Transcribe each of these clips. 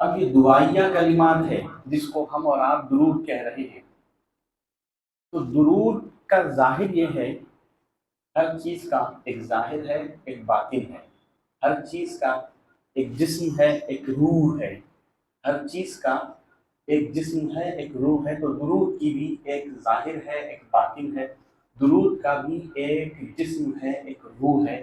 اب یہ دعائیہ کلمات ہے جس کو ہم اور آپ درود کہہ رہے ہیں. تو درود کا ظاہر یہ ہے، ہر چیز کا ایک ظاہر ہے، ایک باطن ہے. ہر چیز کا ایک جسم ہے، ایک روح ہے. ہر چیز کا ایک جسم ہے، ایک روح ہے. تو درود کی بھی ایک ظاہر ہے، ایک باطن ہے. درود کا بھی ایک جسم ہے، ایک روح ہے.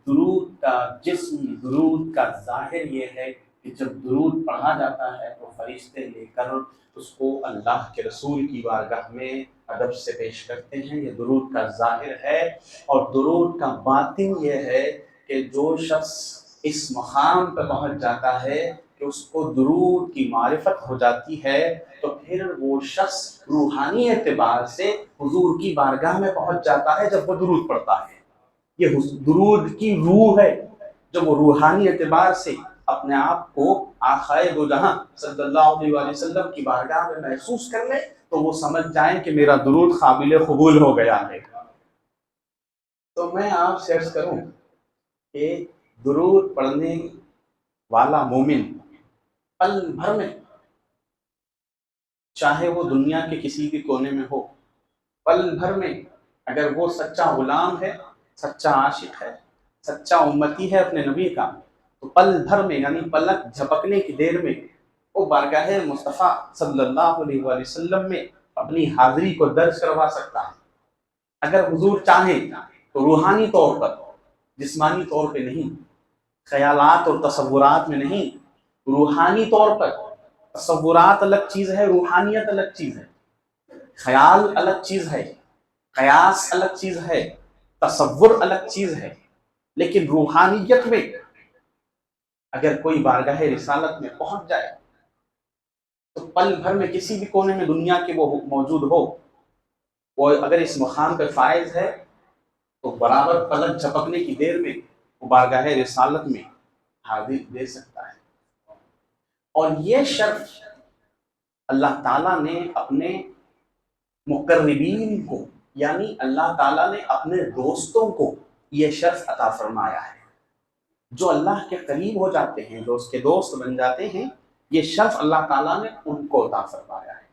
درود کا جسم، درود کا ظاہر یہ ہے کہ جب درود پڑھا جاتا ہے تو فرشتے لے کر اس کو اللہ کے رسول کی بارگاہ میں ادب سے پیش کرتے ہیں. یہ درود کا ظاہر ہے. اور درود کا باطن یہ ہے کہ جو شخص اس مقام پہ پہنچ جاتا ہے کہ اس کو درود کی معرفت ہو جاتی ہے تو پھر وہ شخص روحانی اعتبار سے حضور کی بارگاہ میں پہنچ جاتا ہے جب وہ درود پڑھتا ہے. یہ درود کی روح ہے. جب وہ روحانی اعتبار سے اپنے آپ کو آقائے دو جہاں صلی اللہ علیہ وآلہ وسلم کی بارگاہ میں محسوس کر لے تو وہ سمجھ جائیں کہ میرا درود قابل قبول ہو گیا ہے. تو میں آپ سے عرض کروں کہ درود پڑھنے والا مومن پل بھر میں، چاہے وہ دنیا کے کسی بھی کونے میں ہو، پل بھر میں اگر وہ سچا غلام ہے، سچا عاشق ہے، سچا امتی ہے اپنے نبی کا، تو پل بھر میں یعنی پلک جھپکنے کی دیر میں وہ بارگاہ مصطفیٰ صلی اللہ علیہ وآلہ وسلم میں اپنی حاضری کو درج کروا سکتا ہے. اگر حضور چاہیں تو روحانی طور پر، جسمانی طور پہ نہیں، خیالات اور تصورات میں نہیں، روحانی طور پر. تصورات الگ چیز ہے، روحانیت الگ چیز ہے. خیال الگ چیز ہے، قیاس الگ چیز ہے، تصور الگ چیز ہے. لیکن روحانیت میں اگر کوئی بارگاہ رسالت میں پہنچ جائے تو پل بھر میں کسی بھی کونے میں دنیا کے وہ موجود ہو، وہ اگر اس مقام پہ فائز ہے تو برابر پلک جھپکنے کی دیر میں وہ بارگاہ رسالت میں حاضر دے سکتا ہے. اور یہ شرف اللہ تعالیٰ نے اپنے مقربین کو، یعنی اللہ تعالیٰ نے اپنے دوستوں کو یہ شرف عطا فرمایا ہے. جو اللہ کے قریب ہو جاتے ہیں، جو اس کے دوست بن جاتے ہیں، یہ شرف اللہ تعالیٰ نے ان کو عطا فرمایا ہے.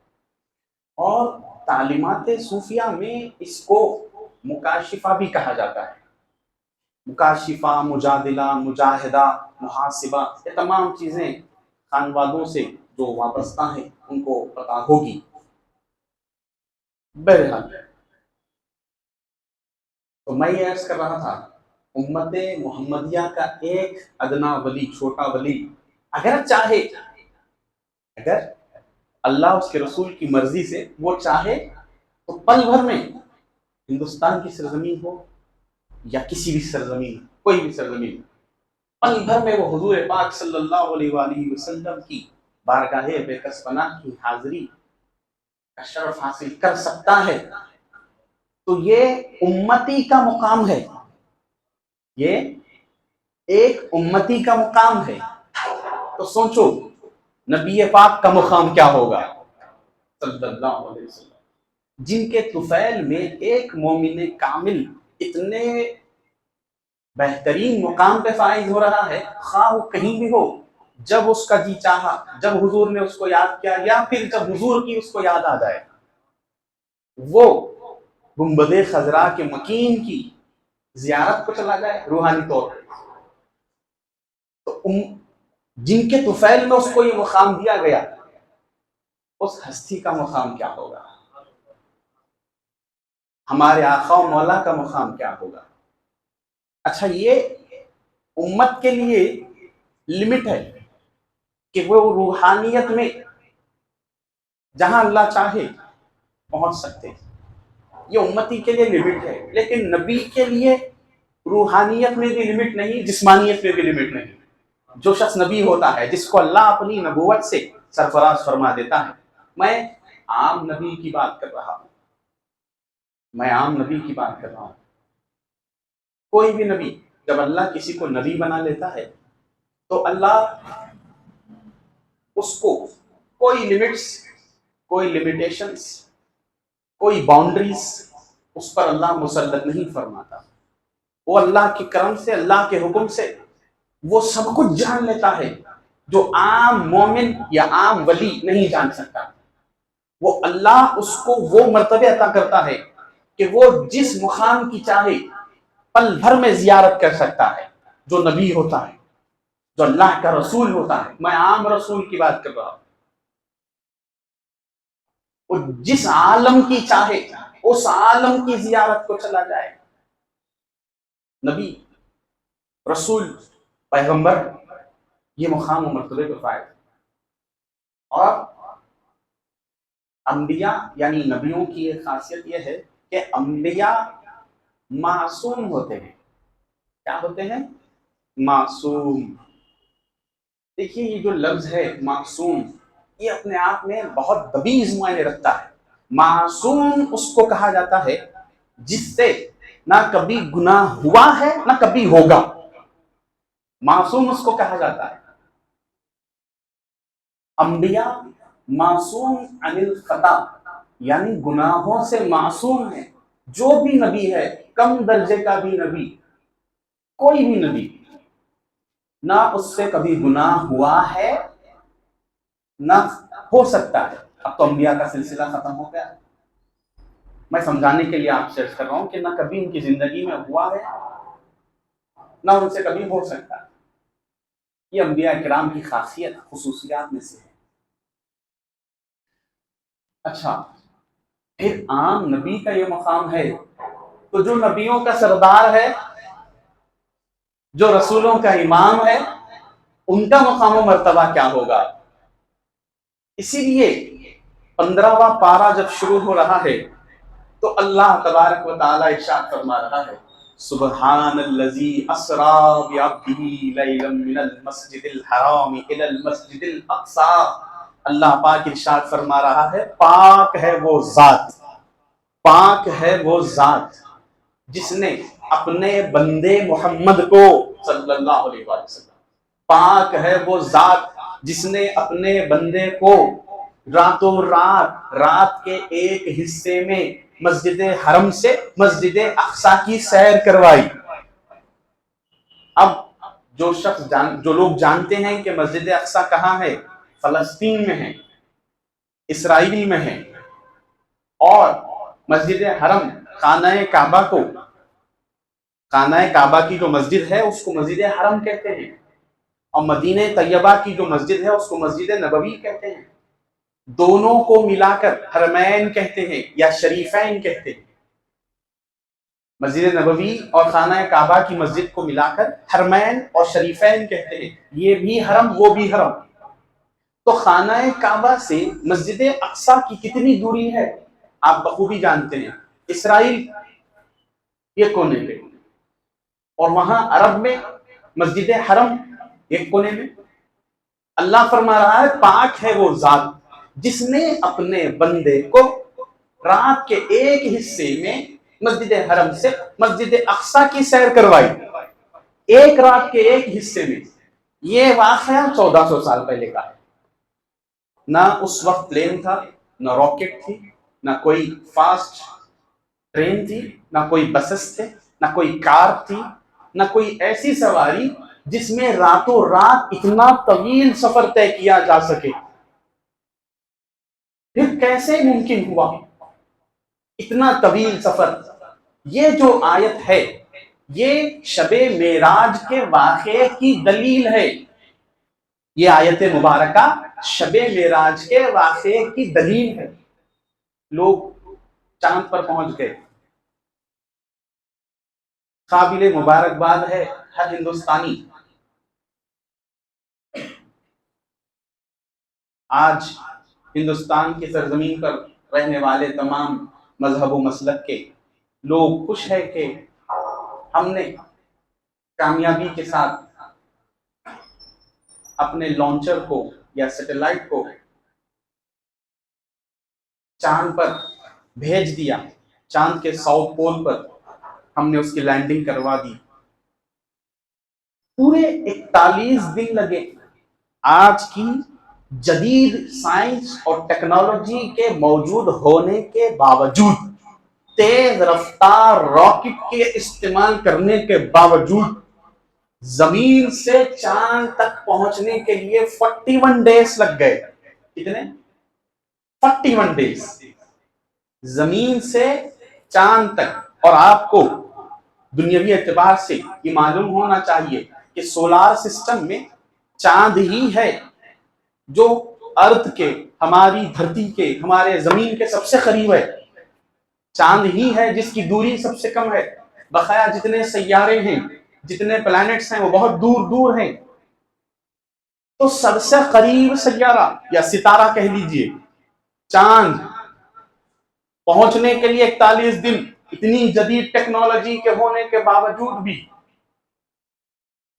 اور تعلیمات صوفیہ میں اس کو مکاشفہ بھی کہا جاتا ہے. مکاشفہ، مجادلہ، مجاہدہ، محاسبہ، یہ تمام چیزیں خان وادوں سے جو وابستہ ہیں ان کو پتہ ہوگی. بہرحال تو میں یہ عرض کر رہا تھا، امت محمدیہ کا ایک ادنا ولی، چھوٹا ولی اگر چاہے، اگر اللہ اس کے رسول کی مرضی سے وہ چاہے تو پل بھر میں ہندوستان کی سرزمین ہو یا کسی بھی سرزمین، کوئی بھی سرزمین، پل بھر میں وہ حضور پاک صلی اللہ علیہ وآلہ وسلم کی بارگاہ بے کس پناہ کی حاضری کا شرف حاصل کر سکتا ہے. تو یہ امتی کا مقام ہے، یہ ایک امتی کا مقام ہے. تو سوچو نبی پاک کا مقام کیا ہوگا صلی اللہ علیہ وسلم، جن کے طفیل میں ایک مومن کامل اتنے بہترین مقام پہ فائز ہو رہا ہے، خواہ وہ کہیں بھی ہو، جب اس کا جی چاہا، جب حضور نے اس کو یاد کیا، یا پھر جب حضور کی اس کو یاد آ جائے، وہ گنبد خضرا کے مکین کی زیارت کو چلا جائے روحانی طور پہ. تو جن کے طفیل میں اس کو یہ مقام دیا گیا، اس ہستی کا مقام کیا ہوگا، ہمارے آقا و مولا کا مقام کیا ہوگا. اچھا، یہ امت کے لیے لمٹ ہے کہ وہ روحانیت میں جہاں اللہ چاہے پہنچ سکتے، یہ امتی کے لیے لمٹ ہے. لیکن نبی کے لیے روحانیت میں بھی لمٹ نہیں، جسمانیت میں بھی لمٹ نہیں. جو شخص نبی ہوتا ہے، جس کو اللہ اپنی نبوت سے سرفراز فرما دیتا ہے، میں عام نبی کی بات کر رہا ہوں، میں عام نبی کی بات کر رہا ہوں. کوئی بھی نبی، جب اللہ کسی کو نبی بنا لیتا ہے تو اللہ اس کو کوئی لمٹس، کوئی لمیٹیشنز، کوئی باؤنڈریز اس پر اللہ مسلط نہیں فرماتا. وہ اللہ کے کرم سے، اللہ کے حکم سے وہ سب کچھ جان لیتا ہے. جو عام مومن یا عام ولی نہیں جان سکتا. وہ اللہ اس کو وہ مرتبہ عطا کرتا ہے کہ وہ جس مقام کی چاہے پل بھر میں زیارت کر سکتا ہے. جو نبی ہوتا ہے، جو اللہ کا رسول ہوتا ہے، میں عام رسول کی بات کر رہا ہوں، وہ جس عالم کی چاہے اس عالم کی زیارت کو چلا جائے. نبی، رسول، پیغمبر، یہ مقام و مرتبے کو فائد. اور انبیاء یعنی نبیوں کی ایک خاصیت یہ ہے کہ انبیاء معصوم ہوتے ہیں. کیا ہوتے ہیں؟ معصوم. دیکھیے یہ جو لفظ ہے معصوم، یہ اپنے آپ میں بہت غلیظ معنی رکھتا ہے. معصوم اس کو کہا جاتا ہے جس سے نہ کبھی گناہ ہوا ہے نہ کبھی ہوگا. معصوم اس کو کہا جاتا ہے. انبیاء معصوم عن الخطا یعنی گناہوں سے معصوم ہے. جو بھی نبی ہے، کم درجے کا بھی نبی، کوئی بھی نبی، نہ اس سے کبھی گناہ ہوا ہے نہ ہو سکتا ہے. اب تو انبیاء کا سلسلہ ختم ہو گیا. میں سمجھانے کے لیے آپ سے عرض کر رہا ہوں کہ نہ کبھی ان کی زندگی میں ہوا ہے نہ ان سے کبھی ہو سکتا ہے. یہ انبیاء کرام کی خاصیت، خصوصیات میں سے ہے. اچھا، پھر عام نبی کا یہ مقام ہے، تو جو نبیوں کا سردار ہے، جو رسولوں کا امام ہے، ان کا مقام و مرتبہ کیا ہوگا؟ اسی لیے 15واں پارہ جب شروع ہو رہا ہے تو اللہ تبارک و تعالی ارشاد فرما رہا ہے، سبحان الذی اسری بعبدہ لیلا من المسجد الحرام الی المسجد الاقصی. اللہ پاک ارشاد فرما رہا ہے، پاک ہے وہ ذات، پاک ہے وہ ذات جس نے اپنے بندے محمد کو صلی اللہ علیہ وسلم، پاک ہے وہ ذات جس نے اپنے بندے کو راتوں رات کے ایک حصے میں مسجد حرم سے مسجد اقصی کی سیر کروائی. اب جو لوگ جانتے ہیں کہ مسجد اقصی کہاں ہے، فلسطین میں ہے، اسرائیل میں ہے، اور مسجد حرم خانہ کعبہ کی جو مسجد ہے اس کو مسجد حرم کہتے ہیں، اور مدینہ طیبہ کی جو مسجد ہے اس کو مسجد نبوی کہتے ہیں. دونوں کو ملا کر حرمین کہتے ہیں یا شریفین کہتے ہیں. مسجد نبوی اور خانہ کعبہ کی مسجد کو ملا کر حرمین اور شریفین کہتے ہیں. یہ بھی حرم وہ بھی حرم. تو خانہ کعبہ سے مسجد اقصی کی کتنی دوری ہے آپ بخوبی جانتے ہیں. اسرائیل یہ کونے پہ، اور وہاں عرب میں مسجد حرم ایک کونے میں. اللہ فرما رہا ہے، پاک ہے وہ ذات جس نے اپنے بندے کو رات کے ایک حصے میں مسجد حرم سے مسجد اقصی کی سیر کروائی. ایک رات کے ایک حصے میں. یہ واقعہ 1400 سال پہلے کا ہے. نہ اس وقت پلین تھا، نہ راکٹ تھی، نہ کوئی فاسٹ ٹرین تھی، نہ کوئی بسز تھے، نہ کوئی کار تھی، نہ کوئی ایسی سواری جس میں راتوں رات اتنا طویل سفر طے کیا جا سکے. پھر کیسے ممکن ہوا اتنا طویل سفر؟ یہ جو آیت ہے یہ شب معراج کے واقعے کی دلیل ہے. یہ آیت مبارکہ شب معراج کے واقعے کی دلیل ہے. لوگ چاند پر پہنچ گئے، قابل مبارکباد ہے ہر ہندوستانی. آج ہندوستان کی سرزمین پر رہنے والے تمام مذہب و مسلک کے لوگ خوش ہیں کہ ہم نے کامیابی کے ساتھ اپنے لانچر کو یا سیٹلائٹ کو چاند پر بھیج دیا. چاند کے ساؤتھ پول پر ہم نے اس کی لینڈنگ کروا دی. پورے 41 دن لگے. آج کی جدید سائنس اور ٹیکنالوجی کے موجود ہونے کے باوجود، تیز رفتار راکٹ کے استعمال کرنے کے باوجود زمین سے چاند تک پہنچنے کے لیے 41 ڈیز لگ گئے. کتنے؟ 41 ڈیز زمین سے چاند تک. اور آپ کو دنیاوی اعتبار سے یہ معلوم ہونا چاہیے کہ سولار سسٹم میں چاند ہی ہے جو ارتھ کے، ہماری دھرتی کے، ہمارے زمین کے سب سے قریب ہے. چاند ہی ہے جس کی دوری سب سے کم ہے. بقایا جتنے سیارے ہیں، جتنے پلانٹس ہیں، وہ بہت دور دور ہیں. تو سب سے قریب سیارہ یا ستارہ کہہ لیجئے چاند پہنچنے کے لیے 41 دن. اتنی جدید ٹیکنالوجی کے ہونے کے باوجود بھی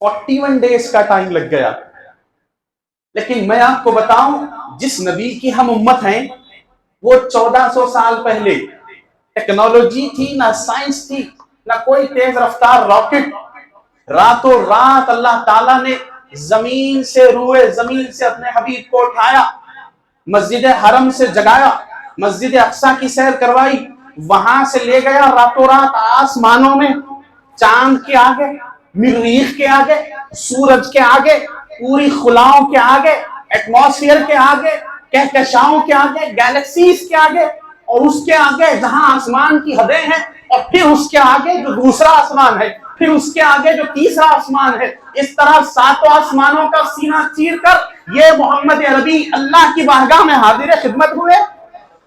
41 ڈیز کا ٹائم لگ گیا. لیکن میں آپ کو بتاؤں، جس نبی کی ہم امت ہیں وہ 1400 سال پہلے ٹیکنالوجی تھی، نہ سائنس تھی، نہ کوئی تیز رفتار راکٹ. راتوں رات اللہ تعالیٰ نے زمین سے، روئے زمین سے اپنے حبیب کو اٹھایا، مسجد حرم سے جگایا، مسجد اقصی کی سیر کروائی، وہاں سے لے گیا راتوں رات آسمانوں میں، چاند کے آگے، مریخ کے آگے، سورج کے آگے، پوری خلاؤں کے آگے، ایٹماسفیئر کے آگے، کہکشاؤں کے آگے، گیلیکسیز کے آگے، اور اس کے آگے جہاں آسمان کی حدیں ہیں، اور پھر اس کے آگے جو دوسرا آسمان ہے، پھر اس کے آگے جو تیسرا آسمان ہے. اس طرح 7 آسمانوں کا سینہ چیر کر یہ محمد عربی اللہ کی بارگاہ میں حاضر خدمت ہوئے.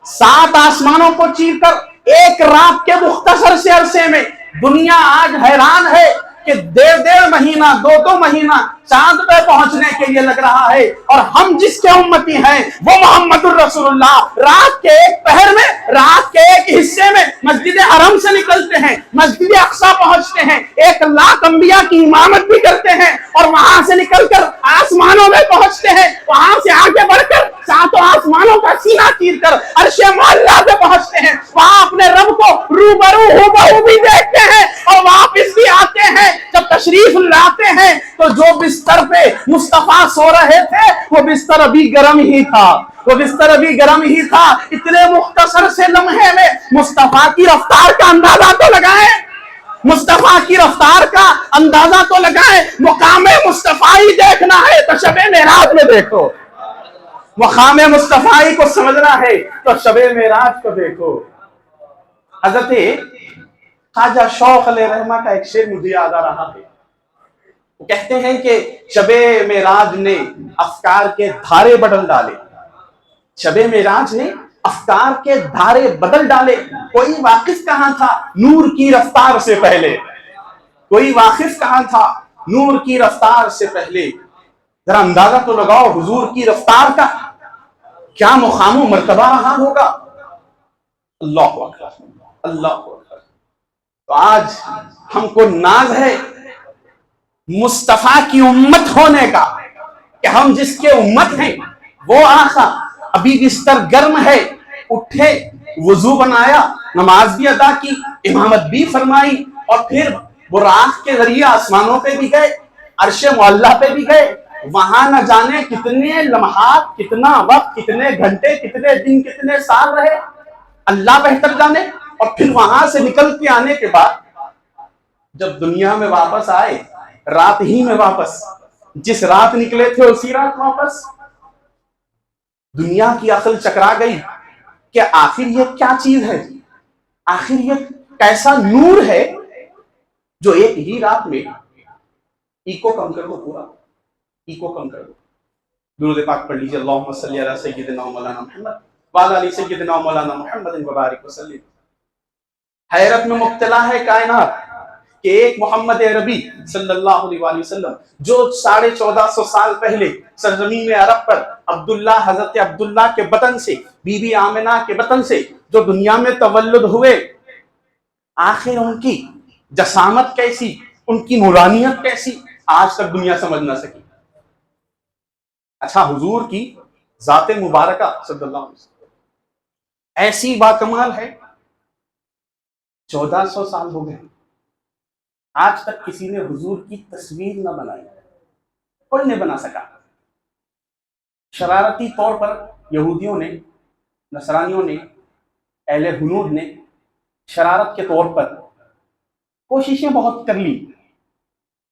7 آسمانوں کو چیر کر ایک رات کے مختصر سے عرصے میں دنیا آج حیران ہے کہ 1.5 مہینہ 2 مہینہ چاند پہ پہنچنے کے لیے لگ رہا ہے. اور ہم جس کے امتی ہیں وہ محمد الرسول اللہ رات کے ایک پہر میں، رات کے ایک حصے میں مسجد حرم سے نکلتے ہیں، مسجد اقصی پہنچتے ہیں، 1 لاکھ انبیاء کی امامت بھی کرتے ہیں، اور وہاں سے نکل کر آسمانوں میں پہنچتے ہیں، وہاں سے آگے بڑھ کر 7 آسمانوں کا سینہ چیر کر عرش معلیٰ پہ پہنچتے ہیں، وہاں اپنے رب کو روبرو ہو بھی دیکھتے ہیں اور واپس بھی آتے ہیں. جب تشریف لاتے ہیں تو جو بستر پہ مصطفیٰ سو رہے تھے وہ بستر ابھی گرم ہی تھا، وہ بستر ابھی گرم ہی تھا. اتنے مختصر سے لمحے میں مصطفیٰ کی رفتار کا اندازہ تو لگائیں، مصطفیٰ کی رفتار کا اندازہ تو لگائیں. مقام مصطفیٰ دیکھنا ہے تو شب معراج میں دیکھو، مقام مصطفیٰ کو سمجھنا ہے تو شب معراج کو دیکھو. حضرت خواجہ شوق علیہ رحمہ کا ایک شعر مجھے یاد آ رہا ہے. وہ کہتے ہیں کہ شب معراج نے افکار کے دھارے بدل ڈالے، شب معراج نے افکار کے دھارے بدل ڈالے. کوئی واقف کہاں تھا نور کی رفتار سے پہلے، کوئی واقف کہاں تھا نور کی رفتار سے پہلے. ذرا اندازہ تو لگاؤ حضور کی رفتار کا کیا مقام و مرتبہ رہا ہوگا. اللہ اکبر، اللہ اکبر. تو آج ہم کو ناز ہے مصطفیٰ کی امت ہونے کا کہ ہم جس کے امت ہیں وہ آقا ابھی بستر گرم ہے، اٹھے، وضو بنایا، نماز بھی ادا کی، امامت بھی فرمائی، اور پھر براق کے ذریعے آسمانوں پہ بھی گئے، عرش معلیٰ پہ بھی گئے. وہاں نہ جانے کتنے لمحات، کتنا وقت، کتنے گھنٹے، کتنے دن، کتنے سال رہے، اللہ بہتر جانے. اور پھر وہاں سے نکل کے آنے کے بعد جب دنیا میں واپس آئے، رات ہی میں واپس، جس رات نکلے تھے اسی رات واپس. دنیا کی عقل چکرا گئی کہ آخر یہ کیا چیز ہے، آخر یہ کیسا نور ہے جو ایک ہی رات میں. ایکو کم کر دو، پورا ایکو کم کر دو. درود پاک پڑھ لیجیے. اللہم صلی علی سیدنا مولانا محمد وعلی آل سیدنا مولانا محمد وبارک وسلم. حیرت میں مبتلا ہے کائنات کہ ایک محمد عربی صلی اللہ علیہ وآلہ وسلم جو 1450 سال پہلے سرزمین عرب پر عبداللہ، حضرت عبداللہ کے بطن سے، بی بی آمنہ کے بطن سے جو دنیا میں تولد ہوئے، آخر ان کی جسامت کیسی، ان کی نورانیت کیسی، آج تک دنیا سمجھ نہ سکی. اچھا، حضور کی ذات مبارکہ صلی اللہ علیہ وسلم ایسی باکمال ہے. 1400 سال ہو گئے، آج تک کسی نے حضور کی تصویر نہ بنائی، کوئی نہیں بنا سکا. شرارتی طور پر یہودیوں نے، نصرانیوں نے، اہل ہنود نے شرارت کے طور پر کوششیں بہت کر لی